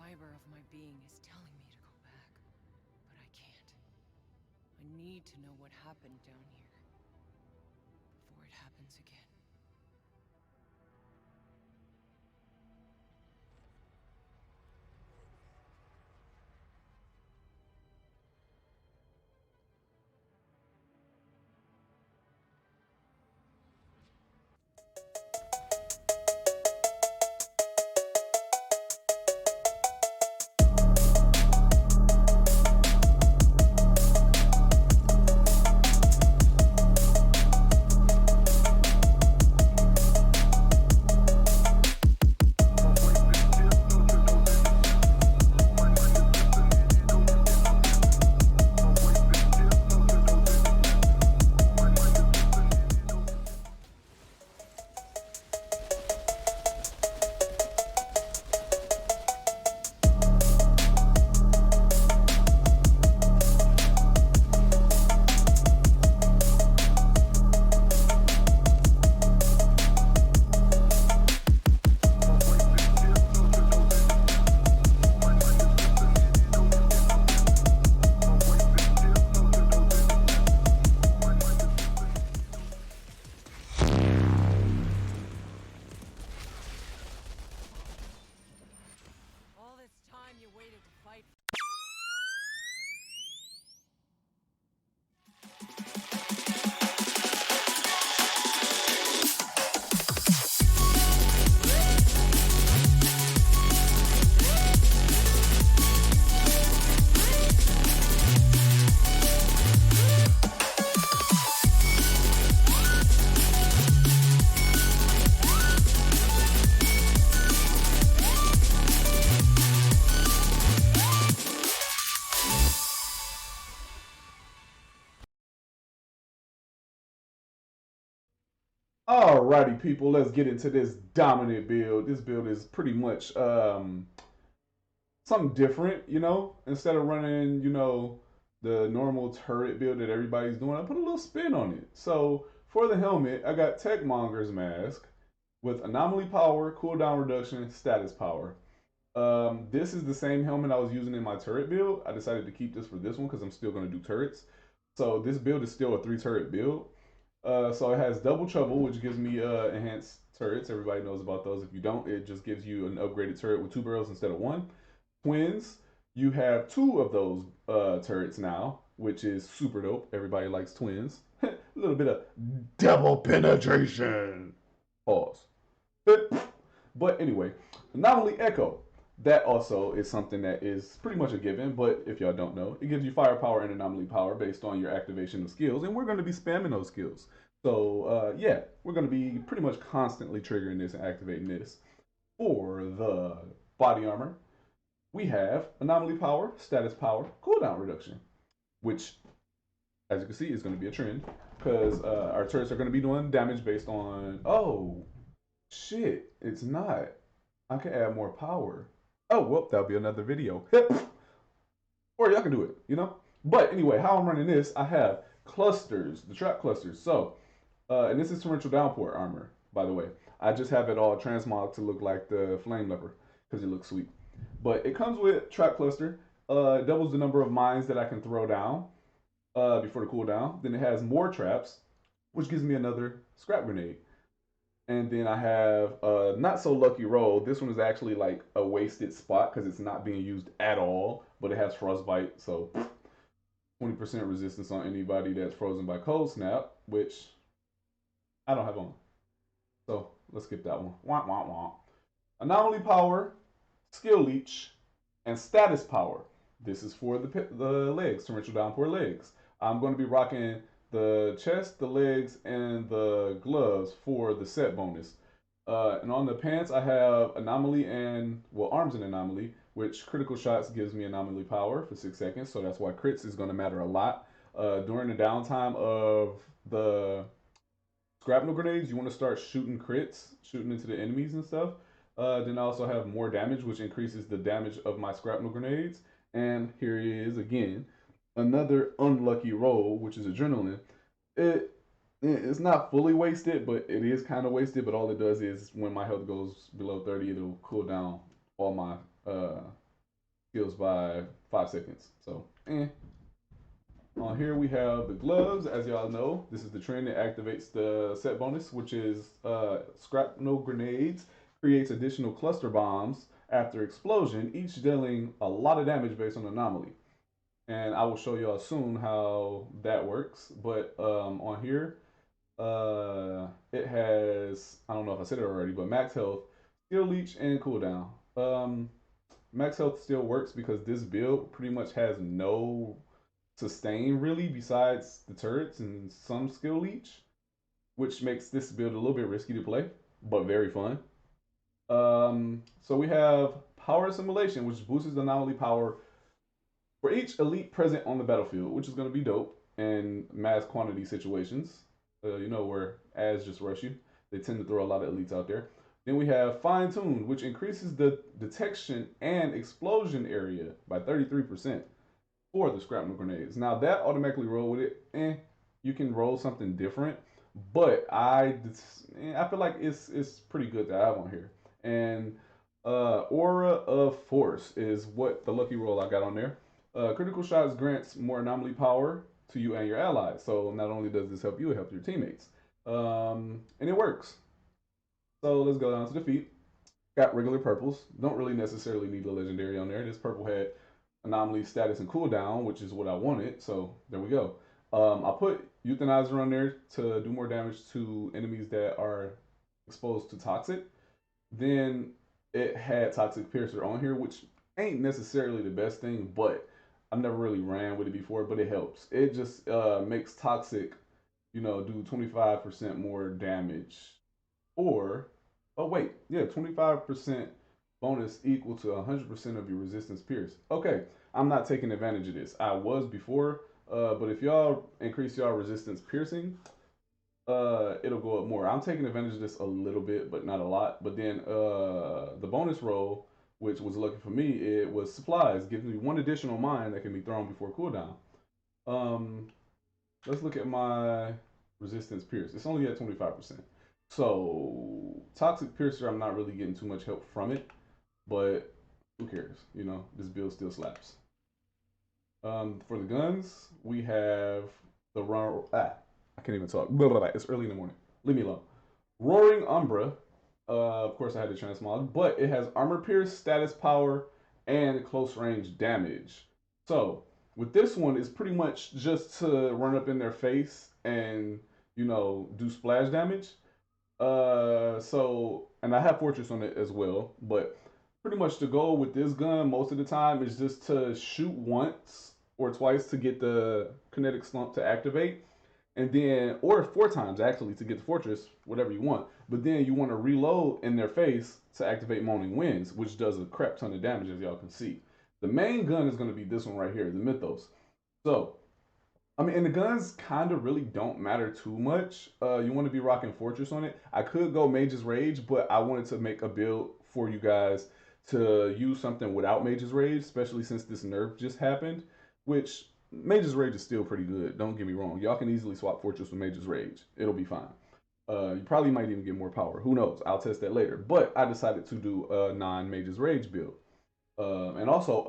fiber of my being is telling me to go back, but I can't. I need to know what happened down here before it happens again. All this time you waited to fight. Alrighty, people, let's get into this dominant build. This build is pretty much something different, you know. Instead of running, you know, the normal turret build that everybody's doing, I put a little spin on it. So for the helmet, I got Techmonger's mask with anomaly power, cooldown reduction, status power. This is the same helmet I was using in my turret build. I decided to keep this for this one because I'm still going to do turrets. So this build is still a 3 turret build. So it has double trouble, which gives me enhanced turrets. Everybody knows about those. If you don't, it just gives you an upgraded turret with 2 barrels instead of 1. Twins, you have 2 of those turrets now, which is super dope. Everybody likes twins. A little bit of double penetration. Pause. But anyway, anomaly echo. That also is something that is pretty much a given, but if y'all don't know, it gives you firepower and anomaly power based on your activation of skills, and we're going to be spamming those skills. So yeah, we're going to be pretty much constantly triggering this and activating this. For the body armor, we have anomaly power, status power, cooldown reduction, which, as you can see, is going to be a trend because our turrets are going to be doing damage based on. Oh shit, it's not. I can add more power. Oh, well, that'll be another video. Or y'all can do it, you know? But anyway, how I'm running this, I have clusters, the trap clusters. So, and this is torrential downpour armor, by the way. I just have it all transmog to look like the flame leper because it looks sweet. But it comes with trap cluster. It doubles the number of mines that I can throw down before the cooldown. Then it has more traps, which gives me another scrap grenade. And then I have a not so lucky roll. This one is actually like a wasted spot because it's not being used at all, but it has frostbite, so 20% resistance on anybody that's frozen by cold snap, which I don't have on. So let's skip that one. Wah, wah, wah. Anomaly power, skill leech, and status power. This is for the legs, torrential downpour legs. I'm going to be rocking the chest, the legs, and the gloves for the set bonus. And on the pants, I have anomaly and, well, arms and anomaly, which critical shots gives me anomaly power for 6 seconds. So that's why crits is going to matter a lot. During the downtime of the Scarpnel grenades, you want to start shooting crits, shooting into the enemies and stuff. Then I also have more damage, which increases the damage of my Scarpnel grenades. And here he is again, another unlucky roll, which is adrenaline. It it's not fully wasted, but it is kind of wasted. But all it does is when my health goes below 30, it'll cool down all my skills by 5 seconds. So, On here we have the gloves. As y'all know, this is the trend that activates the set bonus, which is Scarpnel grenades. Creates additional cluster bombs after explosion, each dealing a lot of damage based on anomaly. And I will show y'all soon how that works. But on here, it has, I don't know if I said it already, but max health, skill leech, and cooldown. Max health still works because this build pretty much has no sustain really besides the turrets and some skill leech, which makes this build a little bit risky to play, but very fun. So we have power assimilation, which boosts the anomaly power for each elite present on the battlefield, which is going to be dope in mass quantity situations. Where ads just rush you. They tend to throw a lot of elites out there. Then we have fine tuned, which increases the detection and explosion area by 33% for the shrapnel grenades. Now that automatically roll with it. You can roll something different, but I feel like it's pretty good to have on here. And Aura of Force is what the lucky roll I got on there. Critical shots grants more anomaly power to you and your allies. So not only does this help you, it helps your teammates. And it works. So let's go down to the feet. Got regular purples. Don't really necessarily need a legendary on there. This purple had anomaly status and cooldown, which is what I wanted. So there we go. I put Euthanizer on there to do more damage to enemies that are exposed to toxic. Then it had Toxic Piercer on here, which ain't necessarily the best thing, but I've never really ran with it before, but it helps. It just makes Toxic, do 25% more damage. Or, oh wait, yeah, 25% bonus equal to 100% of your resistance pierce. Okay, I'm not taking advantage of this. I was before, but if y'all increase y'all resistance piercing, it'll go up more. I'm taking advantage of this a little bit, but not a lot. But then the bonus roll, which was lucky for me, it was supplies, giving me one additional mine that can be thrown before cooldown. Let's look at my resistance pierce. It's only at 25%. So Toxic Piercer, I'm not really getting too much help from it, but who cares? This build still slaps. For the guns, we have the I can't even talk. Blah, blah, blah. It's early in the morning. Leave me alone. Roaring Umbra. Of course, I had to transmog, but it has armor pierce, status power, and close range damage. So with this one, it's pretty much just to run up in their face and do splash damage. And I have Fortress on it as well, but pretty much the goal with this gun most of the time is just to shoot once or twice to get the kinetic slump to activate, and then, or 4 times actually to get the Fortress, whatever you want. But then you want to reload in their face to activate Moaning Winds, which does a crap ton of damage, as y'all can see. The main gun is going to be this one right here, the Mythos. So, and the guns kind of really don't matter too much. You want to be rocking Fortress on it. I could go Mage's Rage, but I wanted to make a build for you guys to use something without Mage's Rage, especially since this nerf just happened, which Mage's Rage is still pretty good. Don't get me wrong. Y'all can easily swap Fortress with Mage's Rage. It'll be fine. You probably might even get more power. Who knows? I'll test that later. But I decided to do a non-Mage's Rage build. And also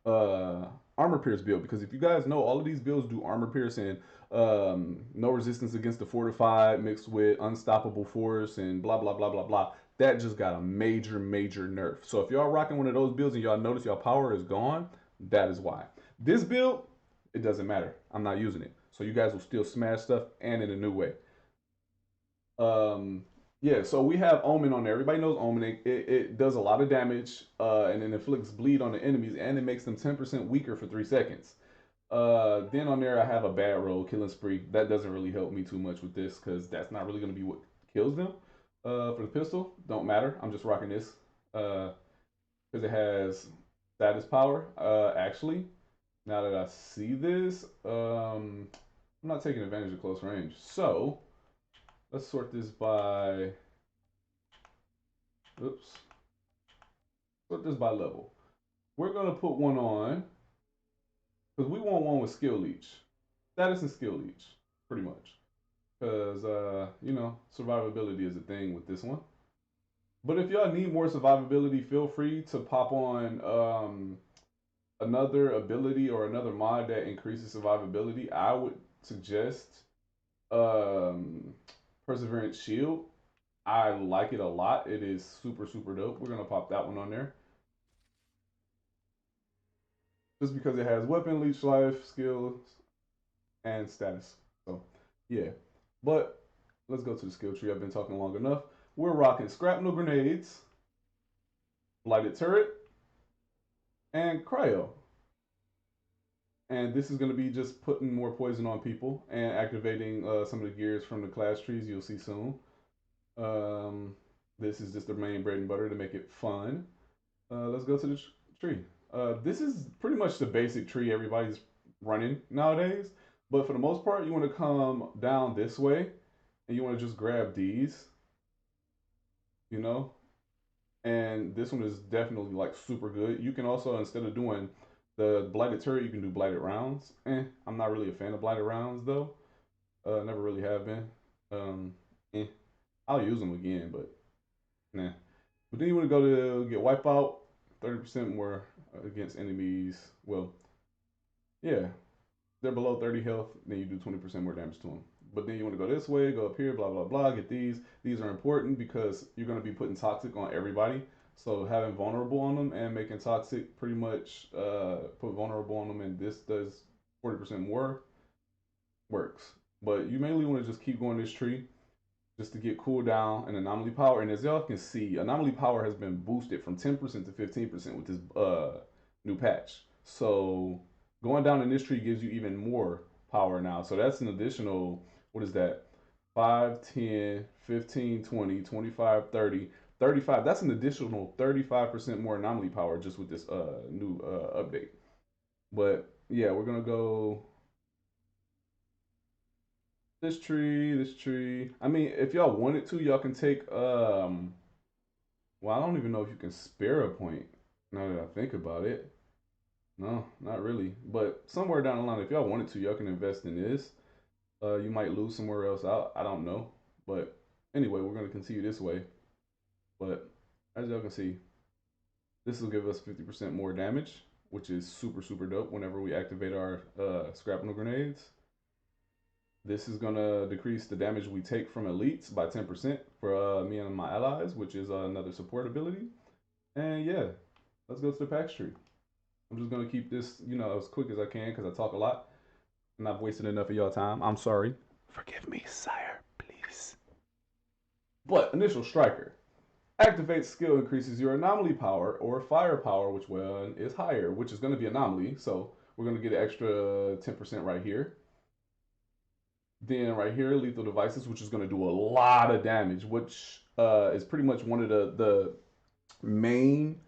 a armor pierce build, because if you guys know, all of these builds do armor pierce and no resistance against the fortified mixed with unstoppable force and blah blah blah blah blah. That just got a major nerf. So if y'all rocking one of those builds and y'all notice y'all power is gone, that is why. This build, it doesn't matter. I'm not using it. So you guys will still smash stuff and in a new way. Yeah, so we have Omen on there. Everybody knows Omen. It does a lot of damage and it inflicts bleed on the enemies, and it makes them 10% weaker for 3 seconds. Then on there I have a bad roll, Killing Spree. That doesn't really help me too much with this because that's not really going to be what kills them. For the pistol, don't matter. I'm just rocking this because it has status power. Actually, now that I see this, I'm not taking advantage of close range. So let's sort this by, sort this by level. We're going to put one on, because we want one with skill leech. Status and skill leech, pretty much. Because, survivability is a thing with this one. But if y'all need more survivability, feel free to pop on another ability or another mod that increases survivability, I would suggest um, Perseverance Shield. I like it a lot. It is super, super dope. We're gonna pop that one on there just because it has weapon, leech life, skills, and status. So, yeah. But let's go to the skill tree. I've been talking long enough. We're rocking Scrapnel Grenades, Blighted Turret, and Cryo. And this is going to be just putting more poison on people and activating some of the gears from the class trees you'll see soon. Um, this is just the main bread and butter to make it fun. Let's go to the tree. This is pretty much the basic tree everybody's running nowadays. But for the most part, you want to come down this way and you want to just grab these, you know. And this one is definitely like super good. You can also, instead of doing the blighted turret, you can do blighted rounds. I'm not really a fan of blighted rounds though. Never really have been. Um, eh. I'll use them again, but nah. But then you want to go to get wipeout, 30% more against enemies. Well, yeah, they're below 30 health, then you do 20% more damage to them. But then you want to go this way, go up here, blah, blah, blah, get these. These are important because you're going to be putting toxic on everybody. So having vulnerable on them and making toxic pretty much put vulnerable on them, and this does 40% more, works. But you mainly want to just keep going this tree just to get cooldown and anomaly power. And as y'all can see, anomaly power has been boosted from 10% to 15% with this new patch. So going down in this tree gives you even more power now. So that's an additional, what is that? 5, 10, 15, 20, 25, 30, 35. That's an additional 35% more anomaly power just with this new update. But yeah, we're going to go this tree, this tree. I mean, if y'all wanted to, y'all can take well, I don't even know if you can spare a point now that I think about it. No, not really. But somewhere down the line, if y'all wanted to, y'all can invest in this. You might lose somewhere else out. I don't know. But anyway, we're gonna continue this way. But as y'all can see, this will give us 50% more damage, which is super, super dope whenever we activate our Scrapnel grenades. This is gonna decrease the damage we take from elites by 10% for me and my allies, which is another support ability. And yeah, let's go to the pack tree. I'm just gonna keep this, as quick as I can because I talk a lot and I've wasted enough of y'all time. I'm sorry. Forgive me, sire, please. But initial striker. Activate skill increases your anomaly power or firepower, which one is higher, which is going to be anomaly. So we're going to get an extra 10% right here. Then right here, lethal devices, which is going to do a lot of damage, which is pretty much one of the main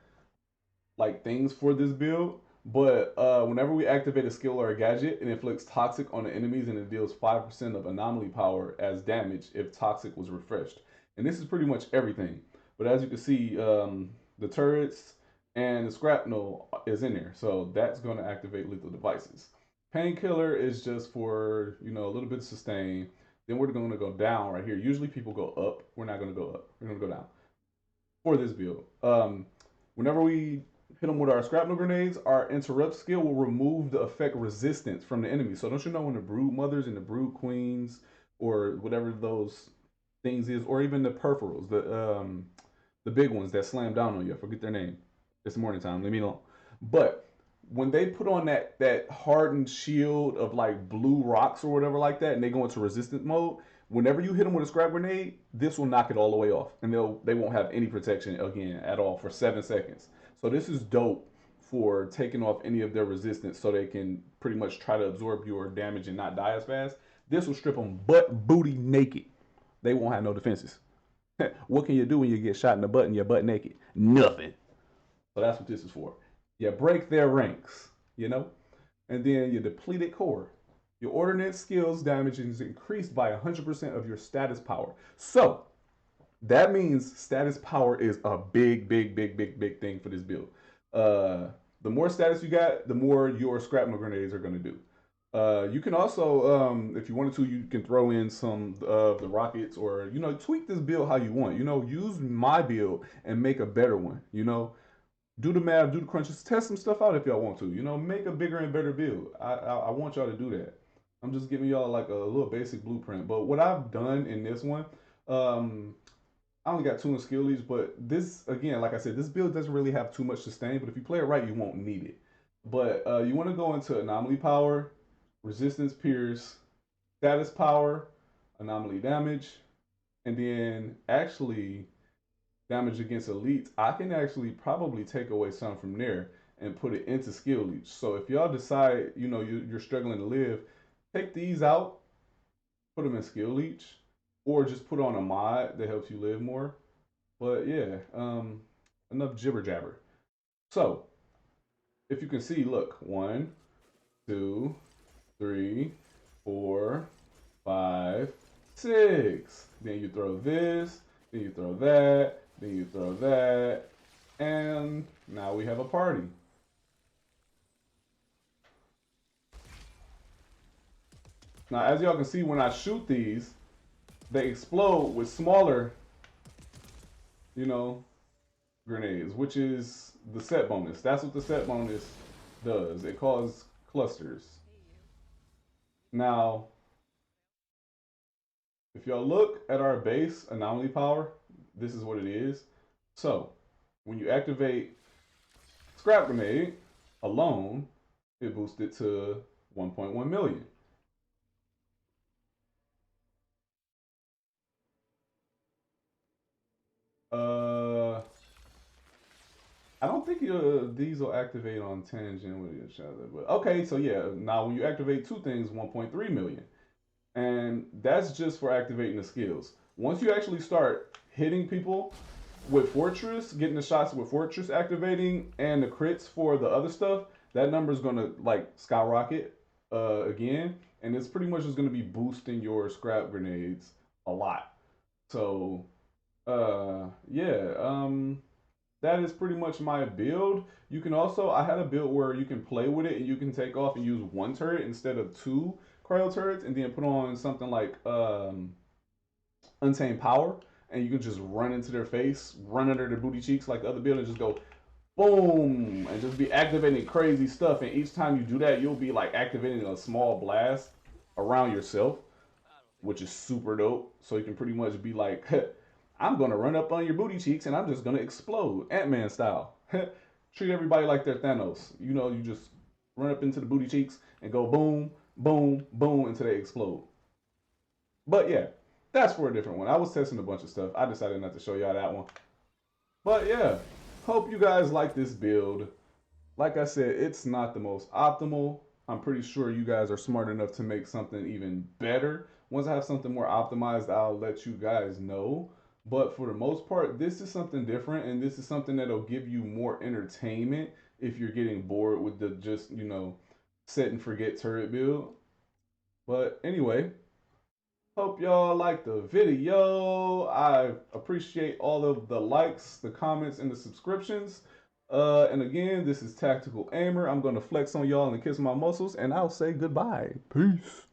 like things for this build. But whenever we activate a skill or a gadget, it inflicts toxic on the enemies and it deals 5% of anomaly power as damage if toxic was refreshed. And this is pretty much everything. But as you can see, the turrets and the Scarpnel is in there. So that's going to activate lethal devices. Painkiller is just for, a little bit of sustain. Then we're going to go down right here. Usually people go up. We're not going to go up. We're going to go down for this build. Whenever we hit them with our Scarpnel grenades, our interrupt skill will remove the effect resistance from the enemy. So don't you know when the brood mothers and the brood queens or whatever those things is, or even the perforals, the big ones that slam down on you, I forget their name. It's morning time, leave me alone. But when they put on that hardened shield of like blue rocks or whatever like that, and they go into resistant mode, whenever you hit them with a scrap grenade, this will knock it all the way off, and they won't have any protection again at all for 7 seconds. So this is dope for taking off any of their resistance, so they can pretty much try to absorb your damage and not die as fast. This will strip them butt booty naked. They won't have no defenses. What can you do when you get shot in the butt and you're butt naked? Nothing. So that's what this is for. You break their ranks, and then your depleted core. Your ordnance skills damage is increased by 100% of your status power. So that means status power is a big, big, big, big, big thing for this build. The more status you got, the more your Scarpnel grenades are going to do. You can also, if you wanted to, you can throw in some of the rockets, or tweak this build how you want. Use my build and make a better one. do the math, do the crunches, test some stuff out if y'all want to. You know, make a bigger and better build. I want y'all to do that. I'm just giving y'all like a little basic blueprint. But what I've done in this one, um, I only got 2 skill leads, but this again, like I said, this build doesn't really have too much sustain. But if you play it right, you won't need it. But you want to go into anomaly power, resistance pierce, status power, anomaly damage, and then actually damage against elites. I can actually probably take away some from there and put it into skill leech. So if y'all decide, you know, you're struggling to live, take these out, put them in skill leech, or just put on a mod that helps you live more. But yeah, enough jibber jabber. So if you can see, look, 1, 2, 3, 4, 5, 6. Then you throw this, then you throw that, then you throw that, and now we have a party. Now, as y'all can see, when I shoot these, they explode with smaller, you know, grenades, which is the set bonus. That's what the set bonus does. It causes clusters. Now, if y'all look at our base anomaly power, this is what it is. So, when you activate Scrap Grenade alone, it boosts it to 1.1 million. I don't think these will activate on tangent with each other, but okay. So yeah, now when you activate 2 things, 1.3 million, and that's just for activating the skills. Once you actually start hitting people with Fortress, getting the shots with Fortress activating, and the crits for the other stuff, that number is gonna like skyrocket again, and it's pretty much just gonna be boosting your scrap grenades a lot. So yeah, that is pretty much my build. You can also, I had a build where you can play with it and you can take off and use 1 turret instead of 2 cryo turrets, and then put on something like Untamed Power, and you can just run into their face, run under their booty cheeks like the other build, and just go boom, and just be activating crazy stuff. And each time you do that, you'll be like activating a small blast around yourself, which is super dope. So you can pretty much be like, I'm gonna run up on your booty cheeks and I'm just gonna explode, Ant-Man style. Treat everybody like they're Thanos. You know, you just run up into the booty cheeks and go boom, boom, boom until they explode. But yeah, that's for a different one. I was testing a bunch of stuff. I decided not to show y'all that one. But yeah, hope you guys like this build. Like I said, it's not the most optimal. I'm pretty sure you guys are smart enough to make something even better. Once I have something more optimized, I'll let you guys know. But for the most part, this is something different, and this is something that'll give you more entertainment if you're getting bored with the just, you know, set and forget turret build. But anyway, hope y'all like the video. I appreciate all of the likes, the comments, and the subscriptions. And again, this is Tactical Aimer. I'm going to flex on y'all and kiss my muscles, and I'll say goodbye. Peace.